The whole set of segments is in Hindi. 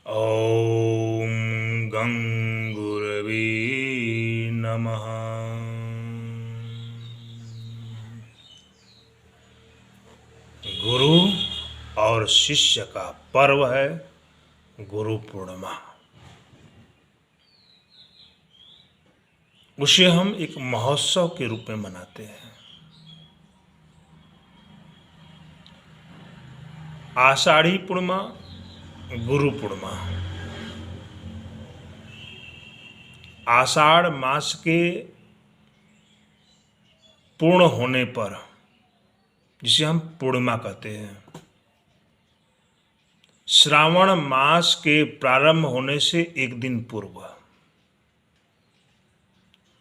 ॐ गं गुरवे नमः। गुरु और शिष्य का पर्व है गुरु पूर्णिमा। उसे हम एक महोत्सव के रूप में मनाते हैं। आषाढ़ी पूर्णिमा, गुरु पूर्णिमा। आषाढ़ मास के पूर्ण होने पर, जिसे हम पूर्णिमा कहते हैं, श्रावण मास के प्रारंभ होने से एक दिन पूर्व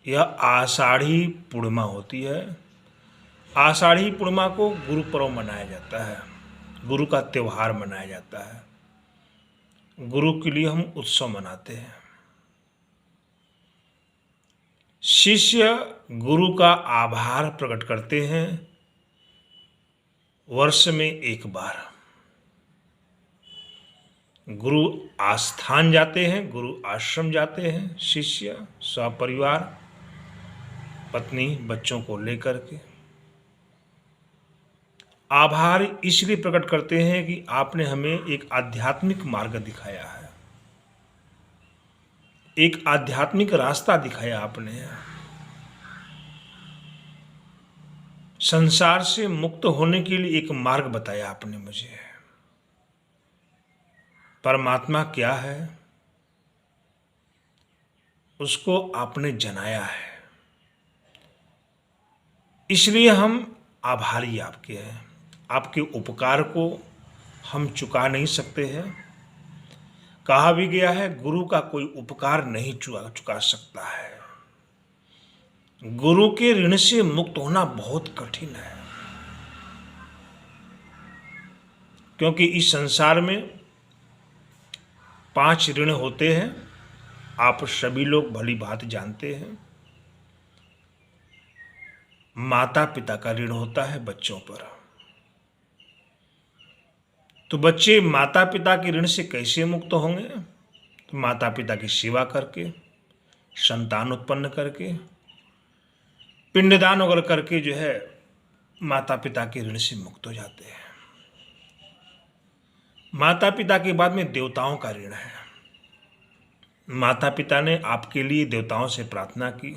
यह आषाढ़ी पूर्णिमा होती है। आषाढ़ी पूर्णिमा को गुरु पर्व मनाया जाता है, गुरु का त्यौहार मनाया जाता है। गुरु के लिए हम उत्सव मनाते हैं। शिष्य गुरु का आभार प्रकट करते हैं वर्ष में एक बार। गुरु आस्थान जाते हैं, गुरु आश्रम जाते हैं, शिष्य सपरिवार पत्नी बच्चों को लेकर के। आभार इसलिए प्रकट करते हैं कि आपने हमें एक आध्यात्मिक मार्ग दिखाया है, एक आध्यात्मिक रास्ता दिखाया आपने। संसार से मुक्त होने के लिए एक मार्ग बताया आपने मुझे। परमात्मा क्या है उसको आपने जनाया है, इसलिए हम आभारी आपके हैं। आपके उपकार को हम चुका नहीं सकते हैं। कहा भी गया है, गुरु का कोई उपकार नहीं चुका सकता है। गुरु के ऋण से मुक्त होना बहुत कठिन है, क्योंकि इस संसार में 5 ऋण होते हैं। आप सभी लोग भली भांति जानते हैं। माता पिता का ऋण होता है बच्चों पर। तो बच्चे माता पिता के ऋण से कैसे मुक्त होंगे? तो माता पिता की सेवा करके, संतान उत्पन्न करके, पिंडदान वगैरह करके जो है माता पिता के ऋण से मुक्त हो जाते हैं। माता पिता के बाद में देवताओं का ऋण है। माता पिता ने आपके लिए देवताओं से प्रार्थना की,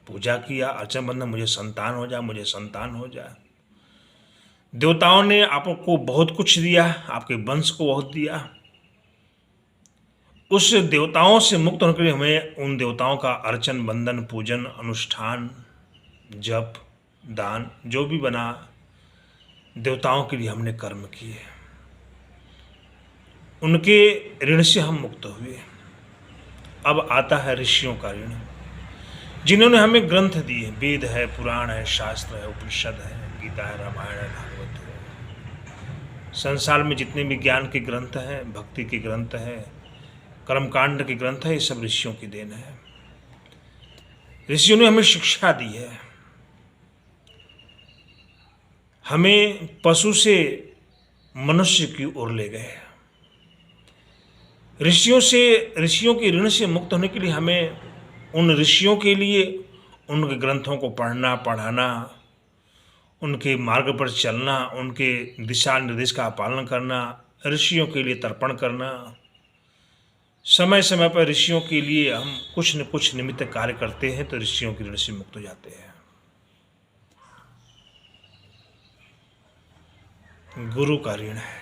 पूजा किया, अर्चन बंधन, मुझे संतान हो जाए, मुझे संतान हो जाए। देवताओं ने आपको बहुत कुछ दिया, आपके वंश को बहुत दिया। उस देवताओं से मुक्त होने के लिए हमें उन देवताओं का अर्चन बंधन, पूजन, अनुष्ठान, जप, दान जो भी बना, देवताओं के लिए हमने कर्म किए। उनके ऋण से हम मुक्त हुए। अब आता है ऋषियों का ऋण, जिन्होंने हमें ग्रंथ दिए। वेद है, पुराण है, शास्त्र है, उपनिषद है, गीता है, रामायण है, भागवत है। संसार में जितने भी ज्ञान के ग्रंथ हैं, भक्ति के ग्रंथ हैं, कर्मकांड के ग्रंथ है, ये सब ऋषियों की देन है। ऋषियों ने हमें शिक्षा दी है। हमें पशु से मनुष्य की ओर ले गए। ऋषियों के ऋण से मुक्त होने के लिए हमें उन ऋषियों के लिए उनके ग्रंथों को पढ़ना, पढ़ाना, उनके मार्ग पर चलना, उनके दिशा निर्देश का पालन करना, ऋषियों के लिए तर्पण करना। समय समय पर ऋषियों के लिए हम कुछ न कुछ निमित्त कार्य करते हैं तो ऋषियों के ऋण से मुक्त हो जाते हैं। गुरु का ऋण है,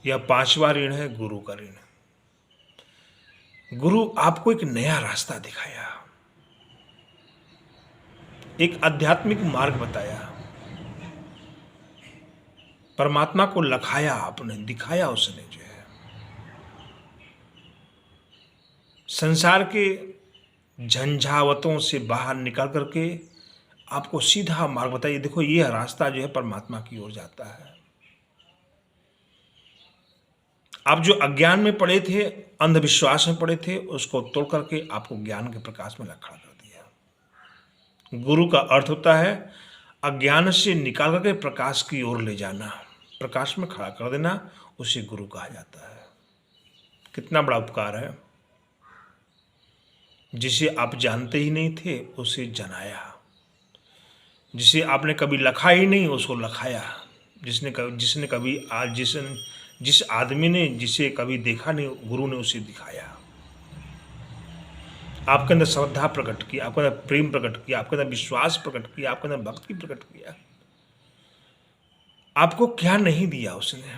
यह 5वां ऋण है, गुरु का ऋण। गुरु आपको एक नया रास्ता दिखाया, एक आध्यात्मिक मार्ग बताया, परमात्मा को लखाया, आपने दिखाया। उसने जो है संसार के झंझावतों से बाहर निकल करके आपको सीधा मार्ग बताइए। देखो, यह रास्ता जो है परमात्मा की ओर जाता है। आप जो अज्ञान में पड़े थे, अंधविश्वास में पड़े थे, उसको तोड़ करके आपको ज्ञान के प्रकाश में खड़ा कर दिया। गुरु का अर्थ होता है अज्ञान से निकाल करके प्रकाश की ओर ले जाना। प्रकाश में खड़ा कर देना, उसे गुरु कहा जाता है। कितना बड़ा उपकार है। जिसे आप जानते ही नहीं थे उसे जनाया, जिसे आपने कभी लखा ही नहीं उसको लखाया, जिसने कभी आज जिस आदमी ने जिसे कभी देखा नहीं गुरु ने उसे दिखाया। आपके अंदर श्रद्धा प्रकट की, आपके अंदर प्रेम प्रकट किया, आपके अंदर विश्वास प्रकट किया, आपके अंदर भक्ति प्रकट किया। आपको क्या नहीं दिया उसने?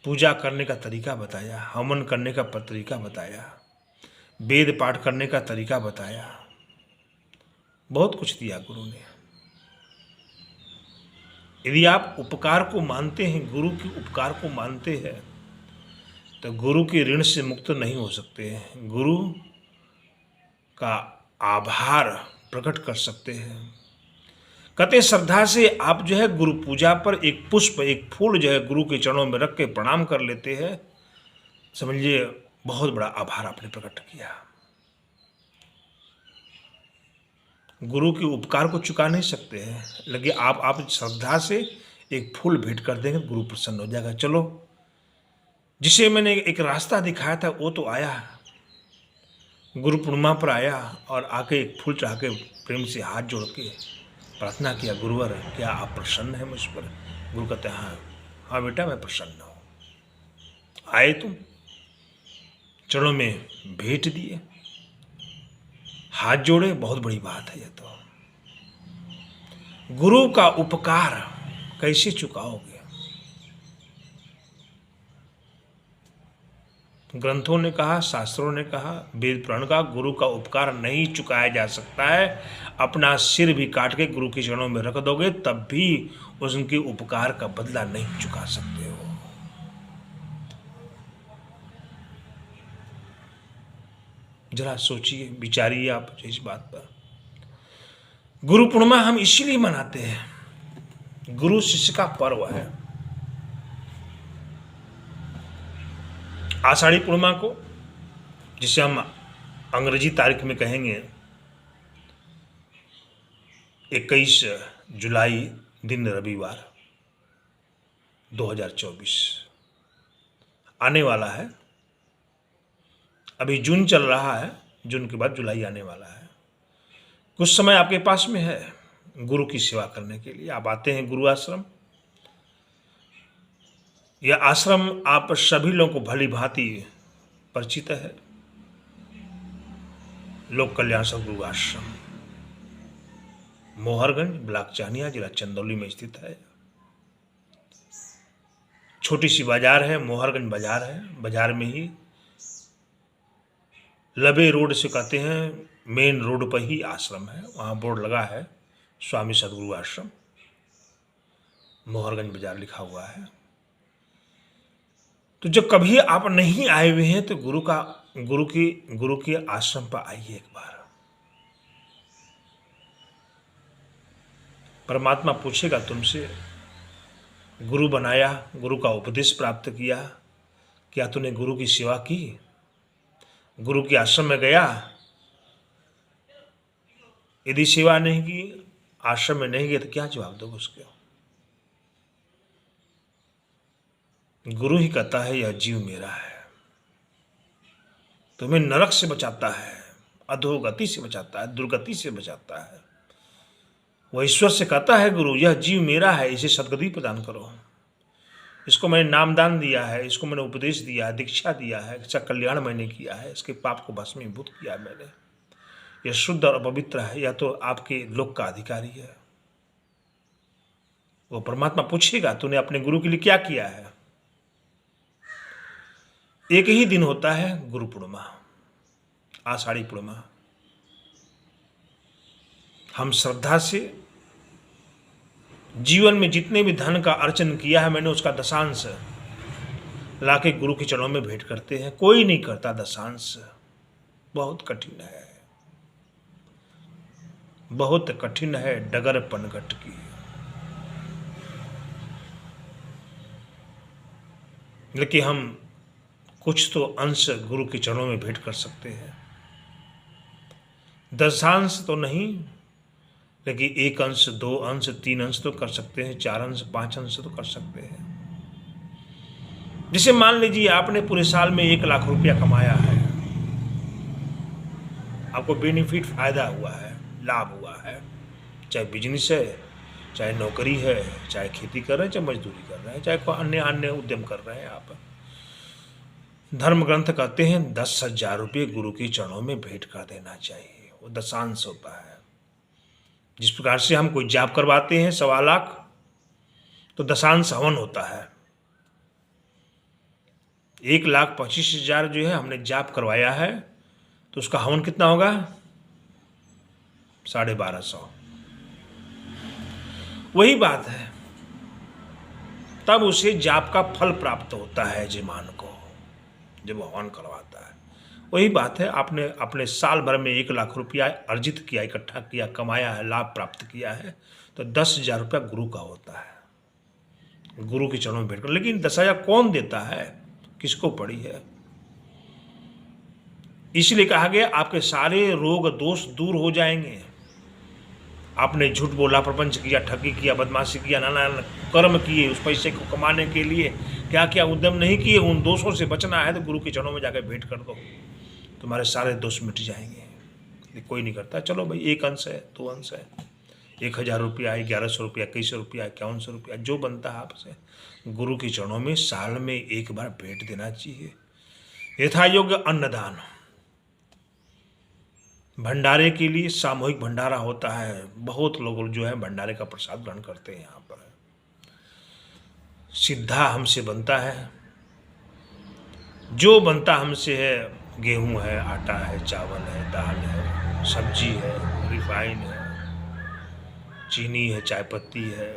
पूजा करने का तरीका बताया, हवन करने का तरीका बताया, वेद पाठ करने का तरीका बताया, बहुत कुछ दिया गुरु ने। यदि आप उपकार को मानते हैं, गुरु के उपकार को मानते हैं, तो गुरु के ऋण से मुक्त नहीं हो सकते हैं। गुरु का आभार प्रकट कर सकते हैं। कहते श्रद्धा से आप जो है गुरु पूजा पर एक पुष्प, एक फूल जो है गुरु के चरणों में रख के प्रणाम कर लेते हैं, समझिए बहुत बड़ा आभार आपने प्रकट किया। गुरु के उपकार को चुका नहीं सकते हैं, लेकिन आप श्रद्धा से एक फूल भेंट कर देंगे, गुरु प्रसन्न हो जाएगा। चलो, जिसे मैंने एक रास्ता दिखाया था वो तो आया, गुरु पूर्णिमा पर आया और आके एक फूल चढ़ा के प्रेम से हाथ जोड़ के प्रार्थना किया, गुरुवर क्या आप प्रसन्न हैं मुझ पर? गुरु कहते हैं हाँ बेटा मैं प्रसन्न हूँ। आए तुम, चरणों में भेंट दिए, हाथ जोड़े, बहुत बड़ी बात है। यह तो गुरु का उपकार कैसे चुकाओगे? ग्रंथों ने कहा, शास्त्रों ने कहा, वेद पुराण का, गुरु का उपकार नहीं चुकाया जा सकता है। अपना सिर भी काट के गुरु के चरणों में रख दोगे तब भी उनके उपकार का बदला नहीं चुका सकते हो। जरा सोचिए, विचारिए आप इस बात पर। गुरु पूर्णिमा हम इसीलिए मनाते हैं, गुरु शिष्य का पर्व है। आषाढ़ी पूर्णिमा को, जिसे हम अंग्रेजी तारीख में कहेंगे 21 जुलाई दिन रविवार 2024 आने वाला है। अभी जून चल रहा है, जून के बाद जुलाई आने वाला है। कुछ समय आपके पास में है गुरु की सेवा करने के लिए। आप आते हैं गुरु आश्रम। यह आश्रम आप सभी लोगों को भली भांति परिचित है, लोक कल्याण सब गुरु आश्रम, मोहरगंज, ब्लॉक चानिया, जिला चंदौली में स्थित है। छोटी सी बाजार है, मोहरगंज बाजार है। बाजार में ही लबे रोड से कहते हैं, मेन रोड पर ही आश्रम है। वहाँ बोर्ड लगा है स्वामी सदगुरु आश्रम, मोहरगंज बाजार लिखा हुआ है। तो जब कभी आप नहीं आए हुए हैं तो गुरु के आश्रम पर आइए एक बार। परमात्मा पूछेगा तुमसे, गुरु बनाया, गुरु का उपदेश प्राप्त किया, क्या तूने गुरु की सेवा की? गुरु के आश्रम में गया, यदि सेवा नहीं की, आश्रम में नहीं गए तो क्या जवाब दोगे उसके? गुरु ही कहता है यह जीव मेरा है, तुम्हें नरक से बचाता है, अधोगति से बचाता है, दुर्गति से बचाता है। वह ईश्वर से कहता है गुरु यह जीव मेरा है, इसे सद्गति प्रदान करो, इसको मैंने नामदान दिया है, इसको मैंने उपदेश दिया है, दीक्षा दिया है, इसका कल्याण मैंने किया है, इसके पाप को भस्मीभूत किया है मैंने, यह शुद्ध और पवित्र है, या तो आपके लोक का अधिकारी है। वो परमात्मा पूछेगा तूने अपने गुरु के लिए क्या किया है? एक ही दिन होता है गुरु पूर्णिमा, आषाढ़ी पूर्णिमा। हम श्रद्धा से जीवन में जितने भी धन का अर्जन किया है मैंने, उसका दशांश लाके गुरु के चरणों में भेंट करते हैं। कोई नहीं करता दशांश, बहुत कठिन है, बहुत कठिन है डगर पनघट की। लेकिन हम कुछ तो अंश गुरु के चरणों में भेंट कर सकते हैं, दशांश तो नहीं, लेकिन 1 अंश, 2 अंश, 3 अंश तो कर सकते हैं, 4 अंश, 5 अंश तो कर सकते हैं। जैसे मान लीजिए आपने पूरे साल में 1 लाख रुपया कमाया है, आपको बेनिफिट फायदा हुआ है, लाभ हुआ है, चाहे बिजनेस है, चाहे नौकरी है, चाहे खेती कर रहे हैं, चाहे मजदूरी कर रहे हैं, चाहे कोई अन्य अन्य उद्यम कर रहे हैं आप। धर्म ग्रंथ कहते हैं 10,000 रुपये गुरु के चरणों में भेंट कर देना चाहिए, वो दशांश होता है। जिस प्रकार से हम कोई जाप करवाते हैं 1.25 लाख, तो दशांश हवन होता है। 1,25,000 जो है हमने जाप करवाया है, तो उसका हवन कितना होगा? 1250। वही बात है, तब उसे जाप का फल प्राप्त होता है यजमान को, जब हवन करवाता है। वही बात है, आपने अपने साल भर में 1 लाख रुपया अर्जित किया, इकट्ठा किया, कमाया है, लाभ प्राप्त किया है, तो 10,000 रुपया गुरु का होता है, गुरु के चरणों में भेंट कर। लेकिन 10,000 कौन देता है, किसको पड़ी है? इसलिए कहा गया आपके सारे रोग दोष दूर हो जाएंगे। आपने झूठ बोला, प्रपंच किया, ठगी किया, बदमाशी किया, नाना कर्म किए, उस पैसे को कमाने के लिए क्या क्या उद्यम नहीं किए, उन दोषों से बचना है तो गुरु के चरणों में जाकर भेंट कर दो, तुम्हारे सारे दोष मिट जाएंगे। कोई नहीं करता, चलो भाई 1 अंश है, 2 अंश है, 1,000 रुपया है, 1,100 रुपया, 2,100 रुपया, 5,100 रुपया, जो बनता है आपसे गुरु के चरणों में साल में 1 बार भेंट देना चाहिए। यथा योग्य अन्नदान, भंडारे के लिए सामूहिक भंडारा होता है, बहुत लोग जो है भंडारे का प्रसाद ग्रहण करते हैं। यहाँ पर सीधा हमसे बनता है, जो बनता हमसे है, गेहूं है, आटा है, चावल है, दाल है, सब्जी है, रिफाइन है, चीनी है, चाय पत्ती है,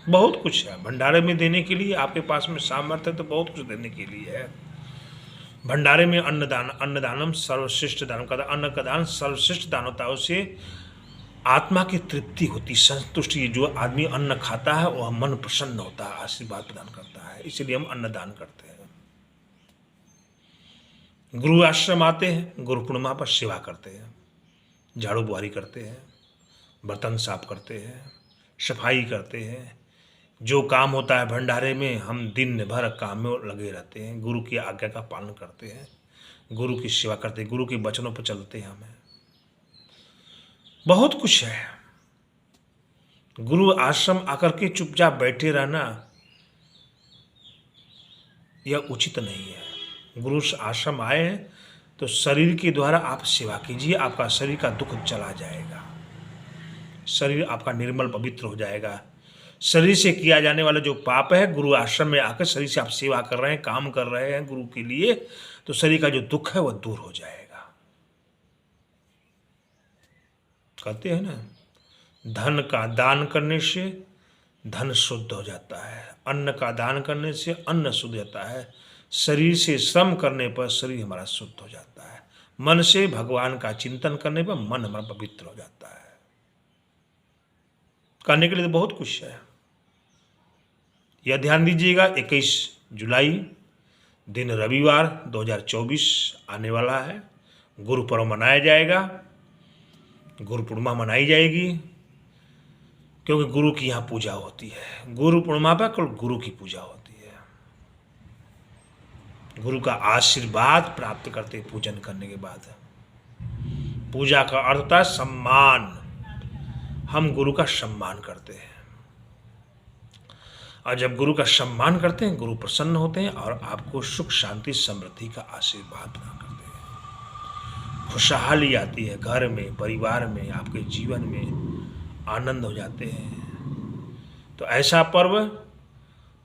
बहुत कुछ है भंडारे में देने के लिए। आपके पास में सामर्थ्य है तो बहुत कुछ देने के लिए है। भंडारे में अन्नदान, अन्नदानम सर्वश्रेष्ठ दान का, अन्न का दान सर्वश्रेष्ठ दान होता है। उससे आत्मा की तृप्ति होती, संतुष्टि। जो आदमी अन्न खाता है वह मन प्रसन्न होता है, आशीर्वाद प्रदान करता है, इसलिए हम अन्नदान करते हैं। गुरु आश्रम आते हैं, गुरु पूर्णिमा पर सेवा करते हैं, झाड़ू बुहारी करते हैं, बर्तन साफ करते हैं, सफाई करते हैं। जो काम होता है भंडारे में, हम दिन भर काम में लगे रहते हैं, गुरु की आज्ञा का पालन करते हैं, गुरु की सेवा करते हैं, गुरु के वचनों पर चलते हैं। हमें बहुत कुछ है। गुरु आश्रम आकर के चुपचाप बैठे रहना यह उचित नहीं है। गुरु आश्रम आए हैं तो शरीर के द्वारा आप सेवा कीजिए, आपका शरीर का दुख चला जाएगा, शरीर आपका निर्मल पवित्र हो जाएगा। शरीर से किया जाने वाला जो पाप है, गुरु आश्रम में आकर शरीर से आप सेवा कर रहे हैं, काम कर रहे हैं गुरु के लिए, तो शरीर का जो दुख है वह दूर हो जाएगा। कहते हैं ना, धन का दान करने से धन शुद्ध हो जाता है, अन्न का दान करने से अन्न शुद्ध हो जाता है, शरीर से श्रम करने पर शरीर हमारा शुद्ध हो जाता है, मन से भगवान का चिंतन करने पर मन हमारा पवित्र हो जाता है। करने के लिए तो बहुत कुछ है। यह ध्यान दीजिएगा, 21 जुलाई दिन रविवार 2024 आने वाला है। गुरु पर्व मनाया जाएगा, गुरु पूर्णिमा मनाई जाएगी, क्योंकि गुरु की यहाँ पूजा होती है। गुरु पूर्णिमा पर केवल गुरु की पूजा होती है, गुरु का आशीर्वाद प्राप्त करते पूजन करने के बाद। पूजा का अर्थ होता है सम्मान, हम गुरु का सम्मान करते हैं, और जब गुरु का सम्मान करते हैं गुरु प्रसन्न होते हैं और आपको सुख शांति समृद्धि का आशीर्वाद प्रदान करते हैं। खुशहाली आती है घर में, परिवार में, आपके जीवन में आनंद हो जाते हैं। तो ऐसा पर्व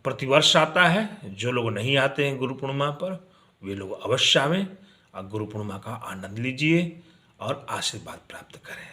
प्रतिवर्ष आता है। जो लोग नहीं आते हैं गुरु पूर्णिमा पर, वे लोग अवश्य आवें और गुरु पूर्णिमा का आनंद लीजिए और आशीर्वाद प्राप्त करें।